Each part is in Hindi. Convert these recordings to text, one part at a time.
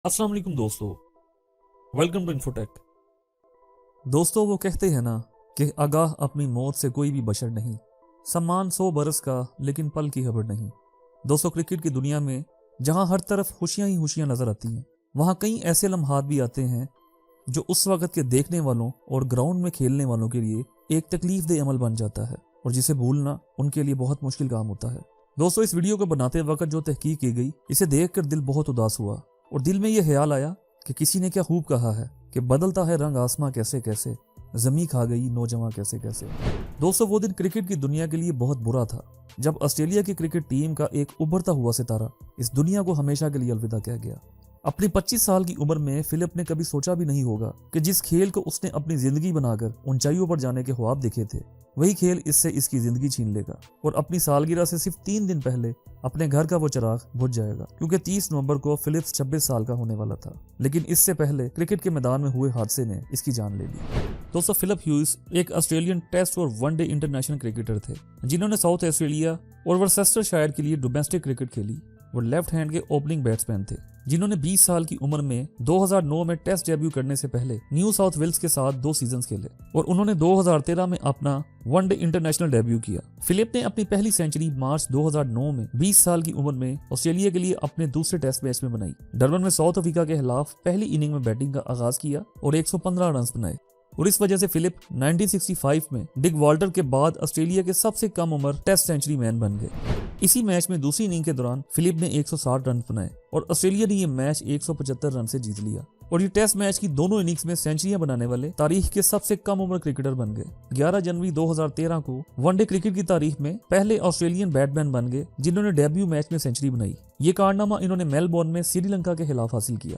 अस्सलाम वालेकुम दोस्तों, वेलकम टू इन्फोटेक। दोस्तों, वो कहते हैं ना कि आगाह अपनी मौत से कोई भी बशर नहीं। सम्मान 100 बरस का लेकिन पल की खबर नहीं। दोस्तों, क्रिकेट की दुनिया में जहां हर तरफ खुशियां ही खुशियां नजर आती हैं, वहां कई ऐसे लम्हात भी आते हैं जो उस वक्त के देखने वालों और ग्राउंड में खेलने वालों के लिए एक तकलीफ दे अमल बन जाता है और जिसे भूलना उनके लिए बहुत मुश्किल काम होता है। दोस्तों, इस वीडियो को बनाते वक्त जो तहकीक की गई, इसे देखकर दिल बहुत उदास हुआ और दिल में यह ख्याल आया कि किसी ने क्या खूब कहा है कि बदलता है रंग आसमां कैसे कैसे, जमी खा गई नौजवां कैसे कैसे। दोस्तों, वो दिन क्रिकेट की दुनिया के लिए बहुत बुरा था जब ऑस्ट्रेलिया की क्रिकेट टीम का एक उभरता हुआ सितारा इस दुनिया को हमेशा के लिए अलविदा कह गया। अपनी 25 साल की उम्र में फिलिप ने कभी सोचा भी नहीं होगा कि जिस खेल को उसने अपनी जिंदगी बनाकर ऊंचाइयों पर जाने के ख्वाब देखे थे, वही खेल इससे इसकी जिंदगी छीन लेगा और अपनी सालगिरह से सिर्फ 3 दिन पहले अपने घर का वो चिराग बुझ जाएगा, क्योंकि 30 नवंबर को फिलिप्स 26 साल का होने वाला था। लेकिन इससे पहले क्रिकेट के मैदान में हुए हादसे ने इसकी जान ले ली। दोस्तों, फिलिप ह्यूज एक ऑस्ट्रेलियन टेस्ट और वनडे इंटरनेशनल क्रिकेटर थे जिन्होंने साउथ ऑस्ट्रेलिया और वर्सेस्टरशायर के लिए डोमेस्टिक क्रिकेट खेली। वो लेफ्ट हैंड के ओपनिंग बैट्समैन थे जिन्होंने 20 साल की उम्र में 2009 में टेस्ट डेब्यू करने से पहले न्यू साउथ वेल्स के साथ 2 सीजन्स खेले और उन्होंने 2013 में अपना वनडे इंटरनेशनल डेब्यू किया। फिलिप ने अपनी पहली सेंचुरी मार्च 2009 में 20 साल की उम्र में ऑस्ट्रेलिया के लिए अपने दूसरे टेस्ट मैच में बनाई। डरबन में साउथ अफ्रीका के खिलाफ पहली इनिंग में बैटिंग का आगाज किया और 115 रन बनाए और इस वजह से फिलिप 1965 में डिक वॉल्टर के बाद ऑस्ट्रेलिया के सबसे कम उम्र टेस्ट सेंचुरी मैन बन गए। इसी मैच में दूसरी इनिंग के दौरान फिलिप ने 160 रन बनाए और ऑस्ट्रेलिया ने यह मैच 175 रन से जीत लिया और ये टेस्ट मैच की दोनों इनिंग्स में सेंचुरियां बनाने वाले तारीख के सबसे कम उम्र क्रिकेटर बन गए। 11 जनवरी 2013 को वनडे क्रिकेट की तारीख में पहले ऑस्ट्रेलियन बैट्समैन बन गए जिन्होंने डेब्यू मैच में सेंचुरी बनाई। ये कारनामा इन्होंने मेलबोर्न में श्रीलंका के खिलाफ हासिल किया।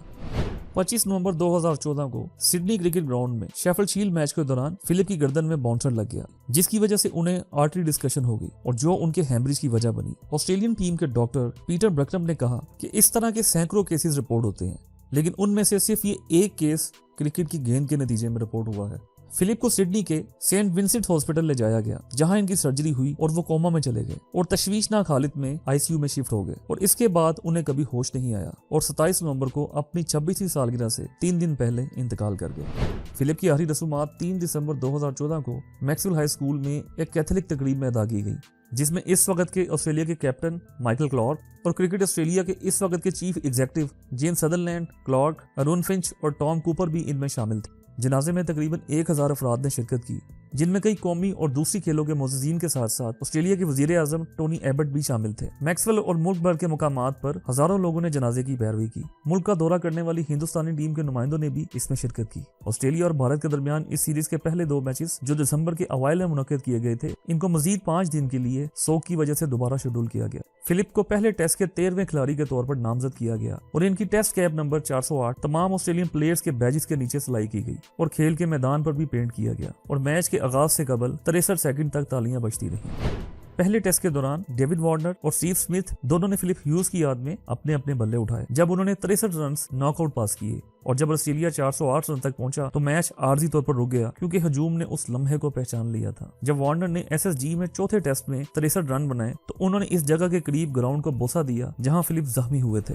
25 नवंबर 2014 को सिडनी क्रिकेट ग्राउंड में शेफील्ड शील्ड मैच के दौरान फिलिप की गर्दन में बाउंसर लग गया, जिसकी वजह से उन्हें आर्टरी डिस्कशन हो गई और जो उनके हैमरेज की वजह बनी। ऑस्ट्रेलियन टीम के डॉक्टर पीटर ब्रकटम ने कहा कि इस तरह के सैकड़ों केसेस रिपोर्ट होते हैं, लेकिन उनमें से सिर्फ ये एक केस क्रिकेट की गेंद के नतीजे में रिपोर्ट हुआ है। फिलिप को सिडनी के सेंट विंसेंट हॉस्पिटल ले जाया गया, जहां इनकी सर्जरी हुई और वो कोमा में चले गए और तशवीशनाक हालत में आईसीयू में शिफ्ट हो गए और इसके बाद उन्हें कभी होश नहीं आया और 27 नवंबर को अपनी 26वीं सालगिरह से 3 दिन पहले इंतकाल कर गए। फिलिप की आखिरी रसूमात 3 दिसंबर 2014 को मैक्सवेल हाई स्कूल में एक कैथोलिक तकरीब में अदा की गई, जिसमें इस वक्त के ऑस्ट्रेलिया के कैप्टन माइकल क्लार्क और क्रिकेट ऑस्ट्रेलिया के इस वक्त के chief executive James Sutherland, Clarke, Aaron Finch और टॉम कूपर भी इनमें शामिल थे। जनाजे में तकरीबन 1000 अफराद ने शिरकत की, जिनमें कई कौमी और दूसरी खेलों के मोअज़्ज़िज़ीन के साथ साथ ऑस्ट्रेलिया के वज़ीर आज़म टोनी एबट भी शामिल थे। मैक्सवेल और मुल्क भर के मुकामात पर हजारों लोगों ने जनाजे की पैरवी की। मुल्क का दौरा करने वाली हिंदुस्तानी टीम के नुमाइंदों ने भी इसमें शिरकत की। ऑस्ट्रेलिया और भारत के दरमियान इस सीरीज के पहले 2 मैचेस जो दिसंबर के अवाइल में मुनक्किद किए गए थे, इनको मजीद 5 दिन के लिए सोग की वजह से दोबारा शेड्यूल किया गया। फिलिप को पहले टेस्ट के 13वें खिलाड़ी के तौर पर नामजद किया गया और इनकी टेस्ट कैप नंबर 408 तमाम ऑस्ट्रेलियन प्लेयर्स के बैजेस के नीचे सिलाई की गई और खेल के मैदान पर भी पेंट किया गया और मैच के आगाज से कबल 63 सेकंड तक तालियां बजती रही। पहले टेस्ट के दौरान डेविड वार्नर और स्टीव स्मिथ दोनों ने फिलिप ह्यूज की याद में अपने अपने बल्ले उठाए जब उन्होंने 63 रन नॉकआउट पास किए और जब ऑस्ट्रेलिया 408 रन तक पहुंचा तो मैच आर्जी तौर पर रुक गया, क्योंकि हजूम ने उस लम्हे को पहचान लिया था। जब वार्नर ने एसएसजी में चौथे टेस्ट में 63 रन बनाए तो उन्होंने इस जगह के करीब ग्राउंड को बोसा दिया जहां फिलिप जख्मी हुए थे।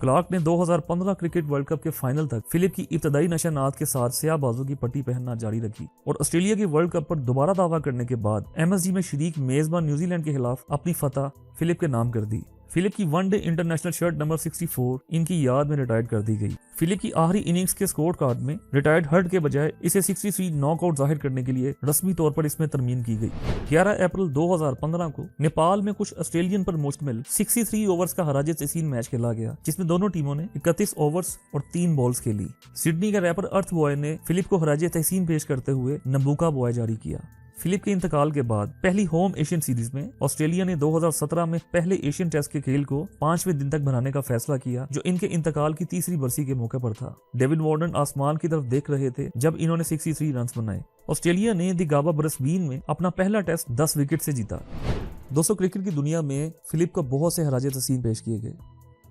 क्लार्क ने 2015 क्रिकेट वर्ल्ड कप के फाइनल तक फिलिप की इब्तदाई नशानात के साथ स्याह बाजू की पट्टी पहनना जारी रखी और ऑस्ट्रेलिया की वर्ल्ड कप पर दोबारा दावा करने के बाद एमएसजी में शरीक मेजबान न्यूजीलैंड के खिलाफ अपनी फतह फिलिप के नाम कर दी। फिलिप की वनडे इंटरनेशनल शर्ट नंबर 64 इनकी याद में रिटायर्ड कर दी गई। फिलिप की आखिरी इनिंग्स के स्कोर कार्ड में रिटायर्ड हर्ट के बजाय इसे 63 नॉकआउट जाहिर करने के लिए रस्मी तौर पर इसमें तरमीम की गई। 11 अप्रैल 2015 को नेपाल में कुछ ऑस्ट्रेलियन पर मुश्तमिल 63 ओवर्स का हराजे तहसीन मैच खेला गया, जिसमें दोनों टीमों ने 31 ओवर्स और 3 बॉल्स खेली। सिडनी के रैपर अर्थ बॉय ने फिलिप को हराजे तहसीन पेश करते हुए नबूका बॉय जारी किया। फिलिप के इंतकाल के बाद पहली होम एशियन सीरीज में ऑस्ट्रेलिया ने 2017 में पहले एशियन टेस्ट के खेल को 5वें दिन तक बनाने का फैसला किया, जो इनके इंतकाल की 3री बरसी के मौके पर था। डेविड वार्नर आसमान की तरफ देख रहे थे जब इन्होंने 63 रन बनाए। ऑस्ट्रेलिया ने दी गाबा ब्रिस्बेन में अपना पहला टेस्ट 10 विकेट से जीता। दोस्तों, क्रिकेट की दुनिया में फिलिप को बहुत से हराजे तहसीन पेश किए गए।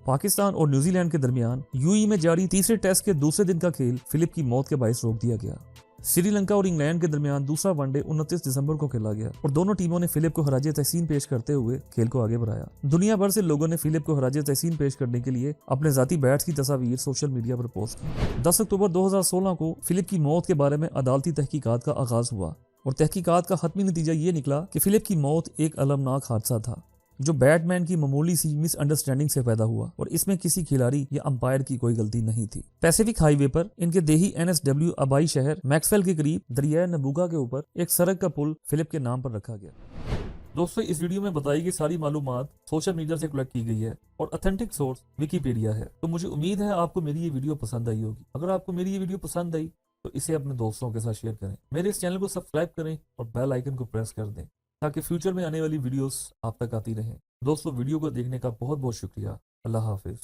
पाकिस्तान और न्यूजीलैंड के दरमियान यूएई में जारी तीसरे टेस्ट के दूसरे दिन का खेल फिलिप की मौत के बायस रोक दिया गया। श्रीलंका और इंग्लैंड के दरमियान दूसरा वनडे 29 दिसंबर को खेला गया और दोनों टीमों ने फिलिप को हराजे तहसीन पेश करते हुए खेल को आगे बढ़ाया। दुनिया भर से लोगों ने फिलिप को हराजे तहसीन पेश करने के लिए अपने जाती बैट्स की तस्वीर सोशल मीडिया पर पोस्ट की। 10 अक्टूबर 2016 को फिलिप की मौत के बारे में अदालती तहकीकात का आगाज हुआ और तहकीकात का हतमी नतीजा ये निकला कि फिलिप की मौत एक अलमनाक हादसा था जो बैटमैन की मामूली सी मिसअंडरस्टैंडिंग से पैदा हुआ और इसमें किसी खिलाड़ी या अंपायर की कोई गलती नहीं थी। पैसिफिक हाईवे पर इनके देही NSW आबाई शहर मैक्सवेल के करीब दरिया नबूगा के ऊपर एक सड़क का पुल फिलिप के नाम पर रखा गया। दोस्तों, इस वीडियो में बताई गई सारी मालूमात सोशल मीडिया से कलेक्ट की गई है और ऑथेंटिक सोर्स विकिपीडिया है। तो मुझे उम्मीद है आपको मेरी ये वीडियो पसंद आई होगी। अगर आपको मेरी ये वीडियो पसंद आई तो इसे अपने दोस्तों के साथ शेयर करें। मेरे इस चैनल को सब्सक्राइब करें और बेल आइकन को प्रेस कर दें ताकि फ्यूचर में आने वाली वीडियोस आप तक आती रहें। दोस्तों, वीडियो को देखने का बहुत बहुत शुक्रिया। अल्लाह हाफिज।